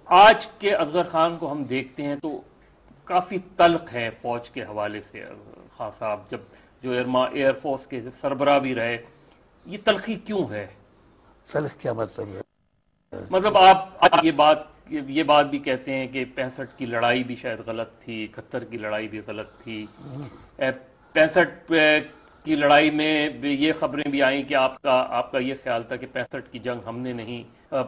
آج کے اصغر خان کو ہم دیکھتے ہیں تو کافی تلخ ہے فوج کے حوالے سے. خان صاحب جب جو ایئر فورس کے سربراہ بھی رہے، یہ تلخی کیوں ہے؟ سلف کیا مطلب ہے؟ مطلب آپ یہ بات بھی کہتے ہیں کہ 65 کی لڑائی بھی شاید غلط تھی، 71 کی لڑائی بھی غلط تھی. 65 کی لڑائی میں یہ خبریں بھی آئیں کہ آپ کا یہ خیال تھا کہ 65 کی جنگ ہم نے نہیں،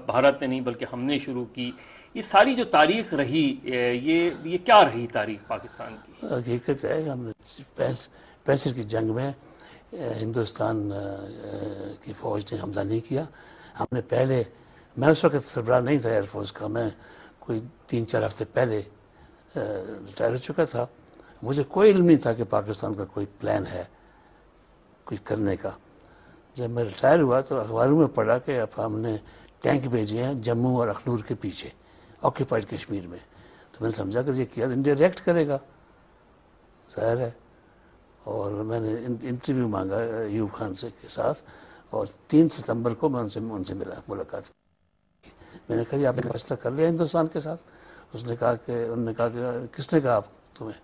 بھارت نے نہیں بلکہ ہم نے شروع کی. یہ ساری جو تاریخ رہی، یہ کیا رہی تاریخ پاکستان کی؟ حقیقت ہے کہ ہم نے 65 کی جنگ میں ہندوستان کی فوج نے حملہ نہیں کیا. ہم نے پہلے، میں اس وقت سربراہ نہیں تھا ایئر فورس کا، میں کوئی 3-4 ہفتے پہلے ریٹائر ہو چکا تھا. مجھے کوئی علم نہیں تھا کہ پاکستان کا کوئی پلان ہے کچھ کرنے کا. جب میں ریٹائر ہوا تو اخباروں میں پڑھا کہ اب ہم نے ٹینک بھیجے ہیں جموں اور اخنور کے پیچھے آکوپائڈ کشمیر میں. تو میں نے سمجھا کہ یہ کیا انڈیا ریئیکٹ کرے گا، ظاہر ہے. اور میں نے انٹرویو مانگا ایوب خان کے ساتھ، اور 3 ستمبر کو میں ان سے ملاقات کی. میں نے کہا یہ آپ نے فیصلہ کر لیا ہندوستان کے ساتھ؟ انہوں نے کہا کہ کس نے کہا تمہیں؟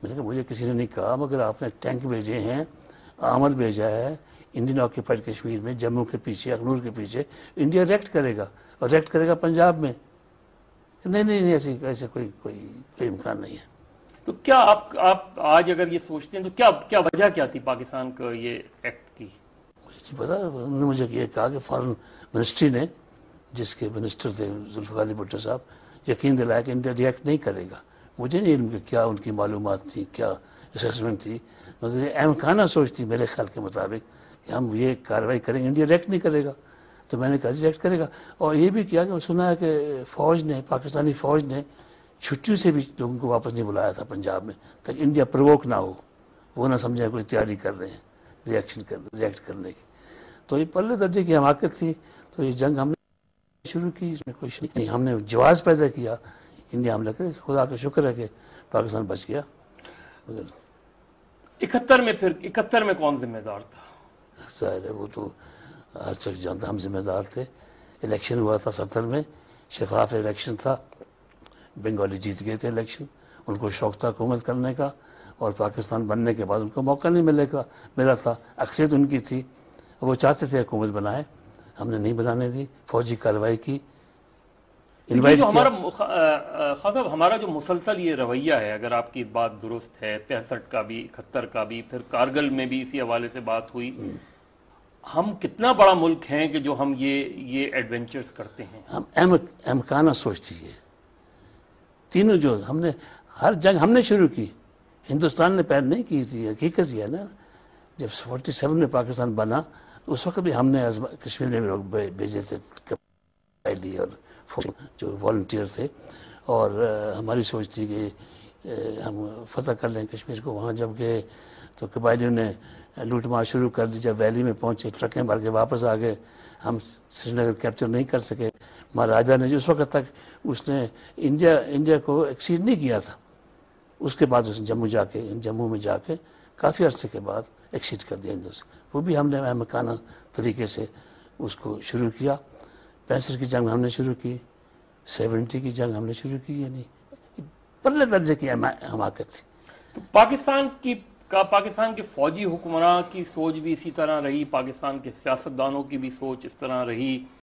میں نے کہا مجھے کسی نے نہیں کہا، مگر آپ نے ٹینک بھیجے ہیں، آمد بھیجا ہے انڈین آکوپائڈ کشمیر میں، جموں کے پیچھے، اخنور کے پیچھے. انڈیا ریئیکٹ کرے گا، اور ریئیکٹ کرے گا پنجاب میں. نہیں ایسے کوئی امکان نہیں ہے. تو کیا آپ آج اگر یہ سوچتے ہیں تو کیا وجہ کیا تھی پاکستان کو یہ ایکٹ کی؟ مجھے نہیں پتا. انہوں نے مجھے یہ کہا کہ فارن منسٹری نے، جس کے منسٹر تھے ذوالفقار علی بھٹو صاحب، یقین دلایا کہ انڈیا ریئیکٹ نہیں کرے گا. مجھے نہیں علم کہ کیا ان کی معلومات تھی، کیا اسیسمنٹ تھی، مگر یہ اہم سوچ تھی میرے خیال کے مطابق کہ ہم یہ کارروائی کریں گے، انڈیا ریئیکٹ نہیں کرے گا. تو میں نے کہا ریئیکٹ کرے گا. اور یہ بھی کیا کہ سنا ہے کہ پاکستانی فوج نے چھٹیوں سے بھی لوگوں کو واپس نہیں بلایا تھا پنجاب میں، تاکہ انڈیا پرووک نہ ہو، وہ نہ سمجھے کوئی تیاری کر رہے ہیں ریئیکٹ کرنے کی. تو یہ پہلے درجے کی حماقت تھی. تو یہ جنگ ہم نے شروع کی، اس میں کوئی شک نہیں. ہم نے جواز پیدا کیا انڈیا حملہ کرے. خدا کا شکر ہے کہ پاکستان بچ گیا. 71 میں کون ذمہ دار تھا؟ ظاہر ہے وہ تو ہر شخص جانتا، ہم ذمہ دار تھے. الیکشن ہوا تھا 70 میں، شفاف الیکشن تھا. بنگالی جیت گئے تھے الیکشن. ان کو شوق تھا حکومت کرنے کا، اور پاکستان بننے کے بعد ان کو موقع نہیں ملا تھا. اکثریت ان کی تھی، وہ چاہتے تھے حکومت بنائے. ہم نے نہیں بنانے دی، فوجی کارروائی کی، انوائٹ کیا. ہمارا جو مسلسل یہ رویہ ہے، اگر آپ کی بات درست ہے، 65 کا بھی، 71 کا بھی، پھر کارگل میں بھی اسی حوالے سے بات ہوئی. ہم کتنا بڑا ملک ہیں کہ جو ہم یہ ایڈونچرز کرتے ہیں. ہم احمقانہ سوچتی ہے. تینوں جو ہم نے، ہر جنگ ہم نے شروع کی، ہندوستان نے پہل نہیں کی تھی. حقیقت یہ ہے نا، جب 47 میں پاکستان بنا تو اس وقت بھی ہم نے کشمیر میں لوگ بھیجے تھے، اور جو والنٹیئر تھے. اور ہماری سوچ تھی کہ ہم فتح کر لیں کشمیر کو. وہاں جب گئے تو قبائلیوں نے لوٹ مار شروع کر دی. جب ویلی میں پہنچے ٹرکیں بھر کے واپس آ گئے. ہم سری نگر کیپچر نہیں کر سکے. مہاراجا نے جس وقت تک اس نے انڈیا کو ایکسیڈ نہیں کیا تھا، اس کے بعد اس نے جموں میں جا کے کافی عرصے کے بعد ایکسیڈ کر دیا ہندوستان. وہ بھی ہم نے احمقانہ طریقے سے اس کو شروع کیا. 65 کی جنگ ہم نے شروع کی، 70 کی جنگ ہم نے شروع کی. یعنی پہلے درجے کی حماقت تھی. تو پاکستان کے فوجی حکمراں کی سوچ بھی اسی طرح رہی، پاکستان کے سیاستدانوں کی بھی سوچ اس طرح رہی.